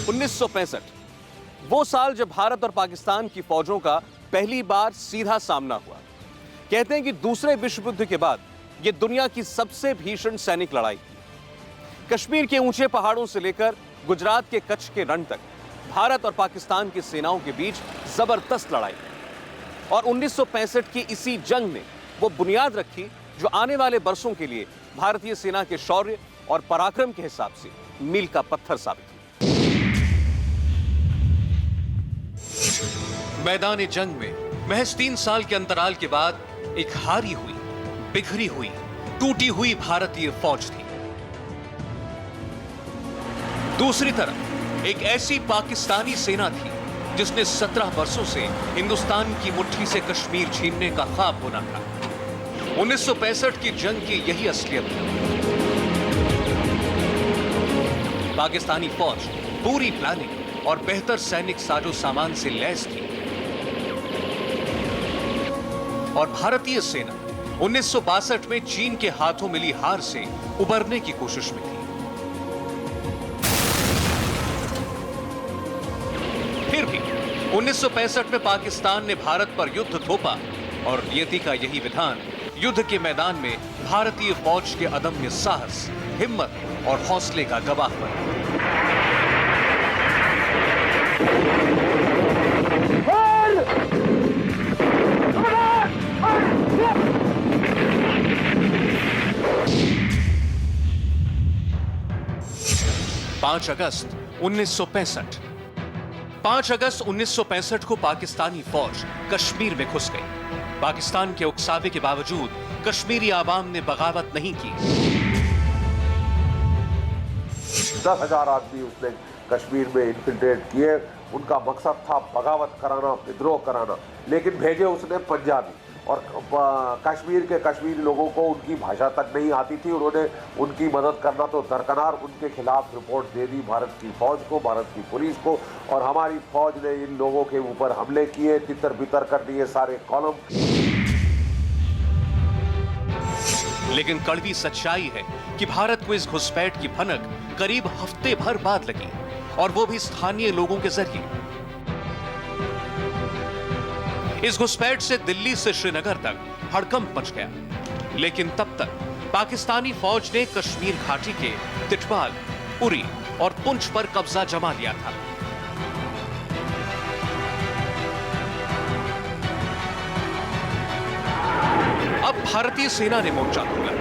1965 वो साल जब भारत और पाकिस्तान की फौजों का पहली बार सीधा सामना हुआ। कहते हैं कि दूसरे विश्व युद्ध के बाद यह दुनिया की सबसे भीषण सैनिक लड़ाई थी। कश्मीर के ऊंचे पहाड़ों से लेकर गुजरात के कच्छ के रण तक भारत और पाकिस्तान की सेनाओं के बीच जबरदस्त लड़ाई हुई। और 1965 की इसी जंग ने वो बुनियाद रखी जो आने वाले बरसों के लिए भारतीय सेना के शौर्य और पराक्रम के हिसाब से मील का पत्थर साबित हुई। मैदान जंग में महज 3 साल के अंतराल के बाद एक हारी हुई, बिखरी हुई, टूटी हुई भारतीय फौज थी। दूसरी तरफ एक ऐसी पाकिस्तानी सेना थी जिसने 17 वर्षों से हिंदुस्तान की मुट्ठी से कश्मीर छीनने का ख्वाब बुना था। 1965 की जंग की यही असलियत थी। पाकिस्तानी फौज पूरी प्लानिंग और बेहतर सैनिक साजो सामान से लैस थी और भारतीय सेना 1962 में चीन के हाथों मिली हार से उबरने की कोशिश में थी। फिर भी 1965 में पाकिस्तान ने भारत पर युद्ध थोपा और नियति का यही विधान युद्ध के मैदान में भारतीय फौज के अदम्य साहस, हिम्मत और हौसले का गवाह बना। पांच अगस्त 1965 5 अगस्त 1965 को पाकिस्तानी फौज कश्मीर में घुस गई। पाकिस्तान के उकसावे के बावजूद कश्मीरी आवाम ने बगावत नहीं की। 10,000 आदमी उसने कश्मीर में इन्फिल्ट्रेट किए। उनका मकसद था बगावत कराना, विद्रोह कराना, लेकिन भेजे उसने पंजाबी और कश्मीरी लोगों को उनकी भाषा तक नहीं आती थी। उन्होंने उनकी मदद करना तो दरकिनार उनके खिलाफ रिपोर्ट दे दी भारत की फौज को, भारत की पुलिस को, और हमारी फौज ने इन लोगों के ऊपर हमले किए, तितर बितर कर दिए सारे कॉलम। लेकिन कड़वी सच्चाई है कि भारत को इस घुसपैठ की भनक करीब हफ्ते भर बाद लगी, और वो भी स्थानीय लोगों के जरिए। इस घुसपैठ से दिल्ली से श्रीनगर तक हड़कंप मच गया। लेकिन तब तक पाकिस्तानी फौज ने कश्मीर घाटी के तिटवाल, उरी और पुंछ पर कब्जा जमा लिया था। अब भारतीय सेना ने मोर्चा खोला।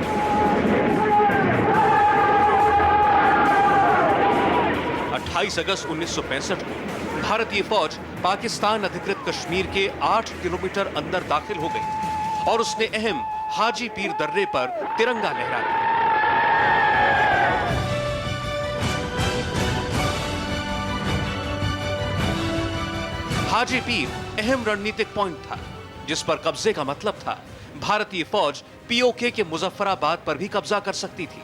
अगस्त 1965 को भारतीय फौज पाकिस्तान अधिकृत कश्मीर के 8 किलोमीटर अंदर दाखिल हो गई और उसने अहम हाजी पीर दर्रे पर तिरंगा लहरा दिया। हाजी पीर अहम रणनीतिक पॉइंट था जिस पर कब्जे का मतलब था भारतीय फौज पीओके के मुजफ्फराबाद पर भी कब्जा कर सकती थी।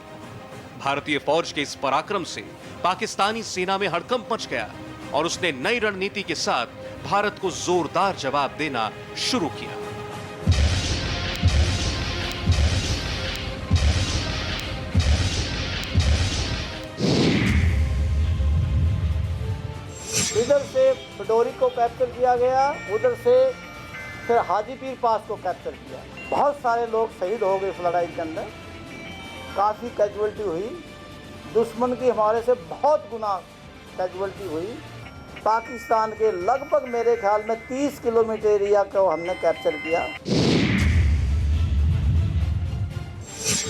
भारतीय फौज के इस पराक्रम से पाकिस्तानी सेना में हड़कंप मच गया और उसने नई रणनीति के साथ भारत को जोरदार जवाब देना शुरू किया। इधर से पटोरी को कैप्चर किया गया, उधर से फिर हाजीपीर पास को कैप्चर किया। बहुत सारे लोग शहीद हो गए इस लड़ाई के अंदर, काफ़ी कैजुअल्टी हुई। दुश्मन की हमारे से बहुत गुना कैजुअल्टी हुई। पाकिस्तान के लगभग मेरे ख्याल में 30 किलोमीटर एरिया को हमने कैप्चर किया।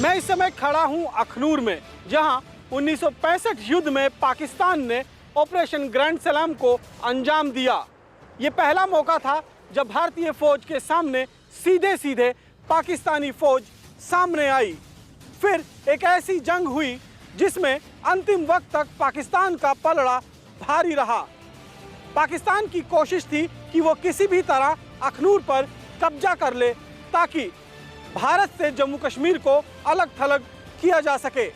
मैं इस समय खड़ा हूं अखनूर में, जहां 1965 युद्ध में पाकिस्तान ने ऑपरेशन ग्रैंड सलाम को अंजाम दिया। ये पहला मौका था जब भारतीय फौज के सामने सीधे सीधे पाकिस्तानी फौज सामने आई। फिर एक ऐसी जंग हुई जिसमें अंतिम वक्त तक पाकिस्तान का पलड़ा भारी रहा। पाकिस्तान की कोशिश थी कि वो किसी भी तरह अखनूर पर कब्जा कर ले ताकि भारत से जम्मू कश्मीर को अलग थलग किया जा सके,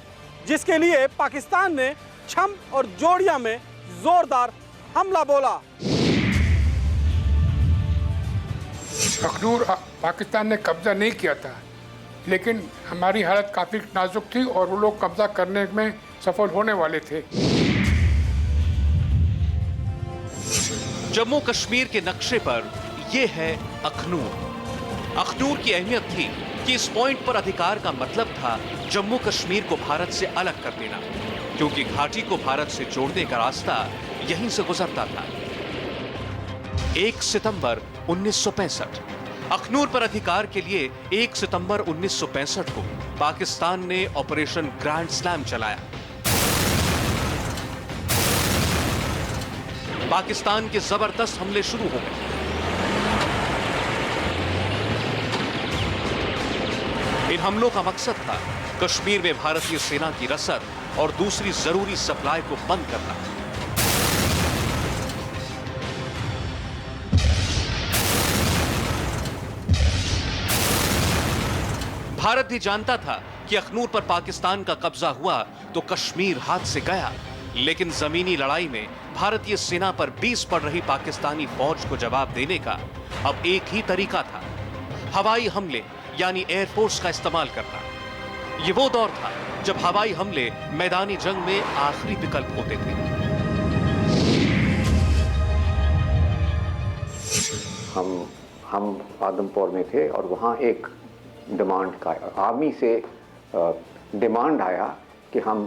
जिसके लिए पाकिस्तान ने छम और जोड़िया में जोरदार हमला बोला। अखनूर पाकिस्तान ने कब्जा नहीं किया था, लेकिन हमारी हालत काफ़ी नाजुक थी और वो लोग कब्जा करने में सफल होने वाले थे। जम्मू कश्मीर के नक्शे पर यह है अखनूर। अखनूर की अहमियत थी कि इस पॉइंट पर अधिकार का मतलब था जम्मू कश्मीर को भारत से अलग कर देना, क्योंकि घाटी को भारत से जोड़ने का रास्ता यहीं से गुजरता था। 1 सितंबर 1965 अखनूर पर अधिकार के लिए 1 सितंबर 1965 को पाकिस्तान ने ऑपरेशन ग्रैंड स्लैम चलाया। पाकिस्तान के जबरदस्त हमले शुरू हो गए। इन हमलों का मकसद था कश्मीर में भारतीय सेना की रसद और दूसरी जरूरी सप्लाई को बंद करना। भारत भी जानता था कि अखनूर पर पाकिस्तान का कब्जा हुआ तो कश्मीर हाथ से गया, लेकिन जमीनी लड़ाई में भारतीय सेना पर 20 पड़ रही पाकिस्तानी फौज को जवाब देने का अब एक ही तरीका था, हवाई हमले यानी एयरफोर्स का इस्तेमाल करना। ये वो दौर था जब हवाई हमले मैदानी जंग में आखिरी विकल्प होते थे। हम आदमपुर में थे और वहाँ एक डिमांड का आर्मी से डिमांड आया कि हम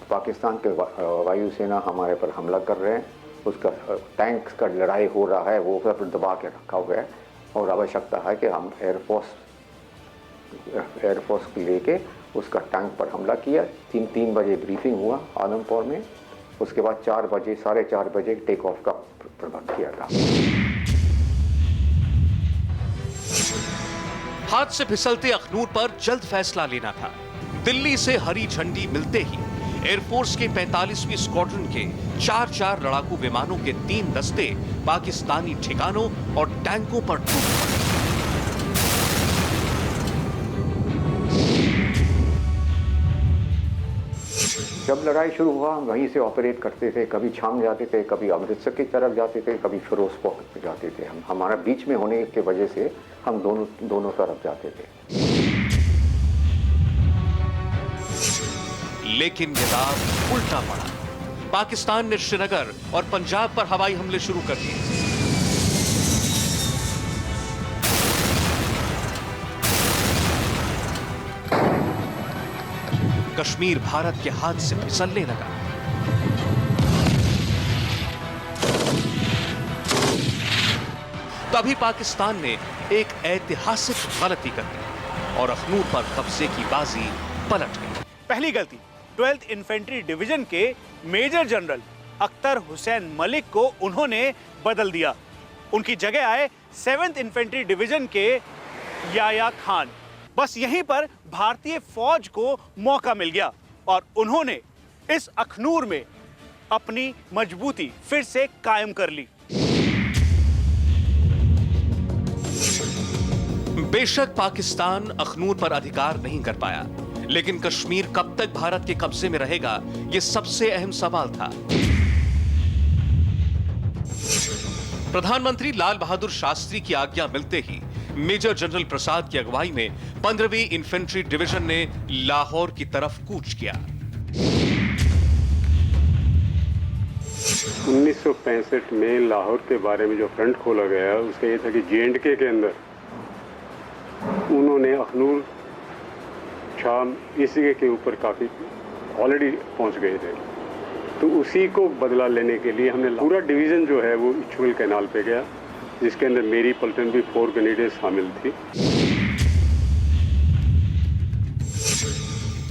पाकिस्तान के वायुसेना हमारे पर हमला कर रहे हैं, उसका टैंक का लड़ाई हो रहा है, वो सब दबा के रखा हुआ है और आवश्यकता है कि हम एयरफोर्स लेके उसका टैंक पर हमला किया। 3 बजे ब्रीफिंग हुआ आदमपुर में, उसके बाद 4 बजे 4:30 बजे टेक ऑफ का प्रबंध किया था। हाथ से फिसलते अखनूर पर जल्द फैसला लेना था। दिल्ली से हरी झंडी मिलते ही एयरफोर्स के 45वीं स्क्वाड्रन के 4 लड़ाकू विमानों के 3 दस्ते पाकिस्तानी ठिकानों और टैंकों पर टूट पड़े। जब लड़ाई शुरू हुआ हम वहीं से ऑपरेट करते थे, कभी छाम जाते थे, कभी अमृतसर की तरफ जाते थे, कभी फिरोजपुर जाते थे। हमारा बीच में होने की वजह से हम दोनों तरफ जाते थे। लेकिन ये दाव उल्टा पड़ा। पाकिस्तान ने श्रीनगर और पंजाब पर हवाई हमले शुरू कर दिए। कश्मीर भारत के हाथ से फिसलने लगा। तभी पाकिस्तान ने एक ऐतिहासिक गलती कर दी और अखनूर पर कब्जे की बाजी पलट गई। पहली गलती, 12th इन्फेंट्री डिवीजन के मेजर जनरल अख्तर हुसैन मलिक को उन्होंने बदल दिया। उनकी जगह आए 7th इन्फेंट्री डिवीजन के याया खान। बस यहीं पर भारतीय फौज को मौका मिल गया और उन्होंने इस अखनूर में अपनी मजबूती फिर से कायम कर ली। बेशक पाकिस्तान अखनूर पर अधिकार नहीं कर पाया, लेकिन कश्मीर कब तक भारत के कब्जे में रहेगा, यह सबसे अहम सवाल था। प्रधानमंत्री लाल बहादुर शास्त्री की आज्ञा मिलते ही मेजर जनरल प्रसाद की अगुवाई में 15वीं इन्फेंट्री डिवीजन ने लाहौर की तरफ कूच किया। 1965 में लाहौर के बारे में जो फ्रंट खोला गया उसका ये था कि J&K के अंदर उन्होंने अखनूर शाम इसी के ऊपर काफ़ी ऑलरेडी पहुंच गए थे, तो उसी को बदला लेने के लिए हमने पूरा डिवीज़न जो है वो इचुअल कैनाल पे गया, जिसके अंदर मेरी पलटन भी 4 ग्रेनेड शामिल थी।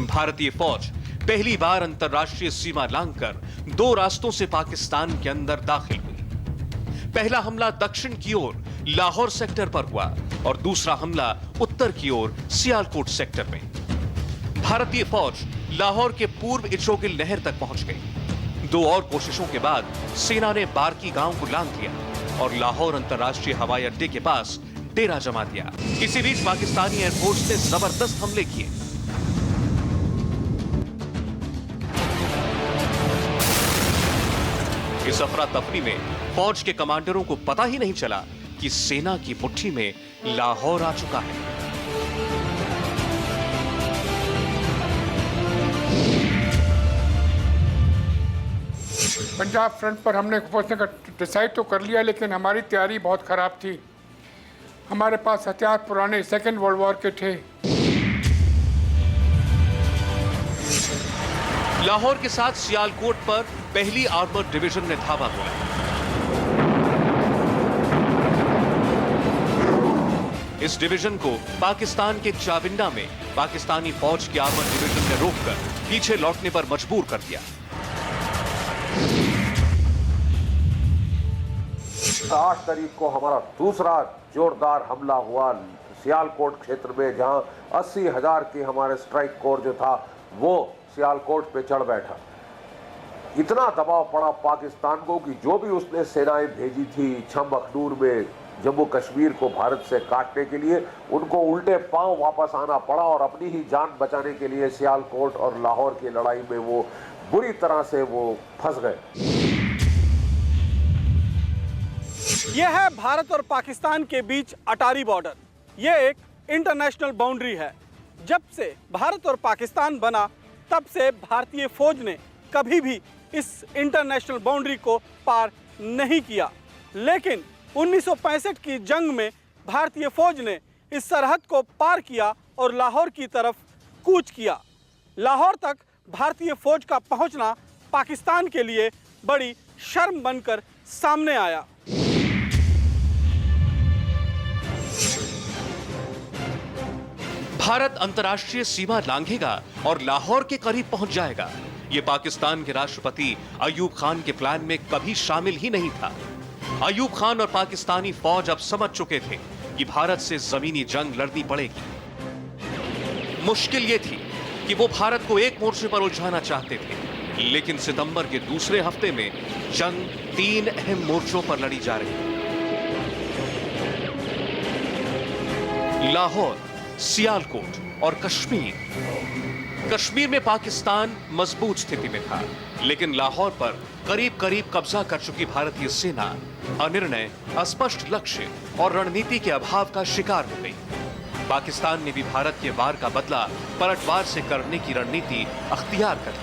भारतीय फौज पहली बार अंतर्राष्ट्रीय सीमा लांघकर 2 रास्तों से पाकिस्तान के अंदर दाखिल हुई। पहला हमला दक्षिण की ओर लाहौर सेक्टर पर हुआ और दूसरा हमला उत्तर की ओर सियालकोट सेक्टर में। भारतीय फौज लाहौर के पूर्व इचोगिल नहर तक पहुंच गई। 2 और कोशिशों के बाद सेना ने बारकी गांव को लांघ लिया और लाहौर अंतर्राष्ट्रीय हवाई अड्डे के पास डेरा जमा दिया। इसी बीच पाकिस्तानी एयरफोर्स ने जबरदस्त हमले किए। इस अफरा तफरी में फौज के कमांडरों को पता ही नहीं चला कि सेना की मुट्ठी में लाहौर आ चुका है। पंजाब फ्रंट पर हमने पहुंचने का डिसाइड तो कर लिया, लेकिन हमारी तैयारी बहुत ख़राब थी। हमारे पास हथियार पुराने सेकेंड वर्ल्ड वॉर के थे। लाहौर के साथ सियालकोट पर पहली आर्मर्ड डिवीजन ने धावा बोला। इस डिवीजन को पाकिस्तान के चाविंडा में पाकिस्तानी फौज की आर्मर्ड डिवीजन ने रोककर पीछे लौटने पर मजबूर कर दिया। 8 तारीख को हमारा दूसरा जोरदार हमला हुआ सियालकोट क्षेत्र में, जहां 80,000 की हमारे स्ट्राइक कोर जो था वो सियालकोट पे चढ़ बैठा। इतना दबाव पड़ा पाकिस्तान को कि जो भी उसने सेनाएं भेजी थी छम अखनूर में जम्मू कश्मीर को भारत से काटने के लिए, उनको उल्टे पांव वापस आना पड़ा और अपनी ही जान बचाने के लिए सियालकोट और लाहौर की लड़ाई में वो बुरी तरह से वो फंस गए। यह है भारत और पाकिस्तान के बीच अटारी बॉर्डर। यह एक इंटरनेशनल बाउंड्री है। जब से भारत और पाकिस्तान बना तब से भारतीय फौज ने कभी भी इस इंटरनेशनल बाउंड्री को पार नहीं किया, लेकिन 1965 की जंग में भारतीय फौज ने इस सरहद को पार किया और लाहौर की तरफ कूच किया। लाहौर तक भारतीय फौज का पहुंचना पाकिस्तान के लिए बड़ी शर्म बनकर सामने आया। भारत अंतर्राष्ट्रीय सीमा लांघेगा और लाहौर के करीब पहुंच जाएगा, ये पाकिस्तान के राष्ट्रपति अयूब खान के प्लान में कभी शामिल ही नहीं था। अयूब खान और पाकिस्तानी फौज अब समझ चुके थे कि भारत से जमीनी जंग लड़नी पड़ेगी। मुश्किल ये थी कि वो भारत को एक मोर्चे पर उलझाना चाहते थे, लेकिन सितंबर के दूसरे हफ्ते में जंग 3 अहम मोर्चों पर लड़ी जा रही थी। लाहौर, सियालकोट और कश्मीर। कश्मीर में पाकिस्तान मजबूत स्थिति में था, लेकिन लाहौर पर करीब करीब कब्जा कर चुकी भारतीय सेना अनिर्णय, अस्पष्ट लक्ष्य और रणनीति के अभाव का शिकार हो गई। पाकिस्तान ने भी भारत के वार का बदला पलटवार से करने की रणनीति अख्तियार कर ली।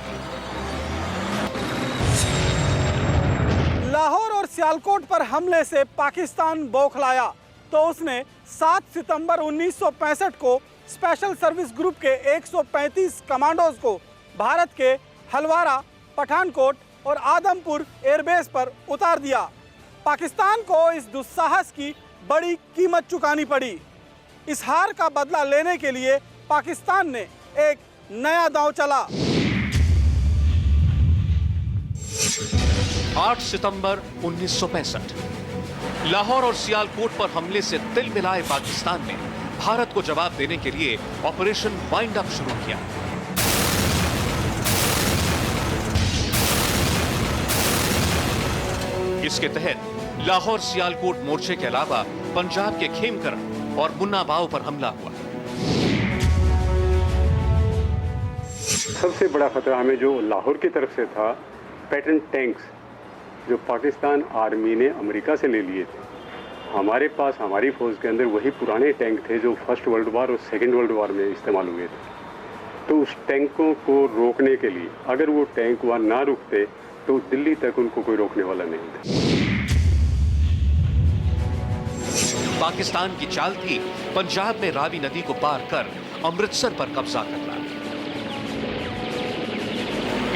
लाहौर और सियालकोट पर हमले से पाकिस्तान बौखलाया तो उसने 7 सितंबर 1965 को स्पेशल सर्विस ग्रुप के 135 कमांडोज को भारत के हलवारा, पठानकोट और आदमपुर एयरबेस पर उतार दिया। पाकिस्तान को इस दुस्साहस की बड़ी कीमत चुकानी पड़ी। इस हार का बदला लेने के लिए पाकिस्तान ने एक नया दांव चला। 8 सितंबर 1965 लाहौर और सियालकोट पर हमले से तिल मिलाए पाकिस्तान ने भारत को जवाब देने के लिए ऑपरेशन वाइंड अप शुरू किया। इसके तहत लाहौर सियालकोट मोर्चे के अलावा पंजाब के खेमकरण और मुन्ना बाव पर हमला हुआ। सबसे बड़ा खतरा हमें जो लाहौर की तरफ से था, पैटर्न टैंक्स जो पाकिस्तान आर्मी ने अमेरिका से ले लिए थे। हमारे पास हमारी फौज के अंदर वही पुराने टैंक थे जो फर्स्ट वर्ल्ड वॉर और सेकेंड वर्ल्ड वॉर में इस्तेमाल हुए थे। तो उस टैंकों को रोकने के लिए अगर वो टैंक वहाँ ना रुकते तो दिल्ली तक उनको कोई रोकने वाला नहीं था। पाकिस्तान की चाल थी पंजाब में रावी नदी को पार कर अमृतसर पर कब्जा करना।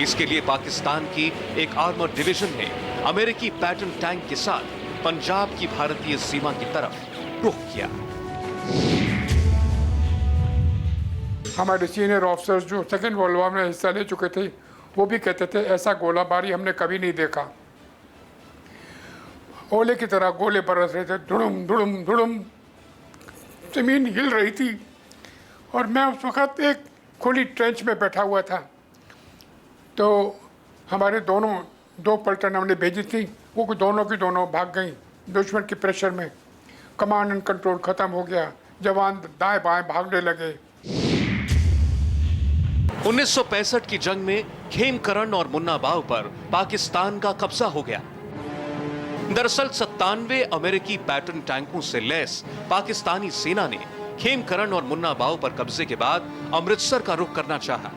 इसके लिए पाकिस्तान की एक आर्मर्ड डिवीजन ने अमेरिकी पैटर्न टैंक के साथ पंजाब की भारतीय सीमा की तरफ रुख किया। हमारे सीनियर ऑफिसर्स जो सेकेंड वर्ल्ड वॉर में हिस्सा ले चुके थे वो भी कहते थे ऐसा गोलाबारी हमने कभी नहीं देखा। ओले की तरह गोले बरस रहे थे, धुड़ुम धुड़ुम धुड़ुम, जमीन हिल रही थी। और मैं उस वक़्त एक खुली ट्रेंच में बैठा हुआ था। तो हमारे दो पलटन हमने भेजी थी, वो दोनों की दोनों भाग गई दुश्मन के प्रेशर में। कमांड एंड कंट्रोल ख़त्म हो गया, जवान दाएं बाएं भागने लगे। 1965 की जंग में खेमकरण और मुन्ना बाव पर पाकिस्तान का कब्जा हो गया। दरअसल 97 अमेरिकी पैटर्न टैंकों से लैस पाकिस्तानी सेना ने खेमकरण और मुन्ना बाव पर कब्जे के बाद अमृतसर का रुख करना चाहा।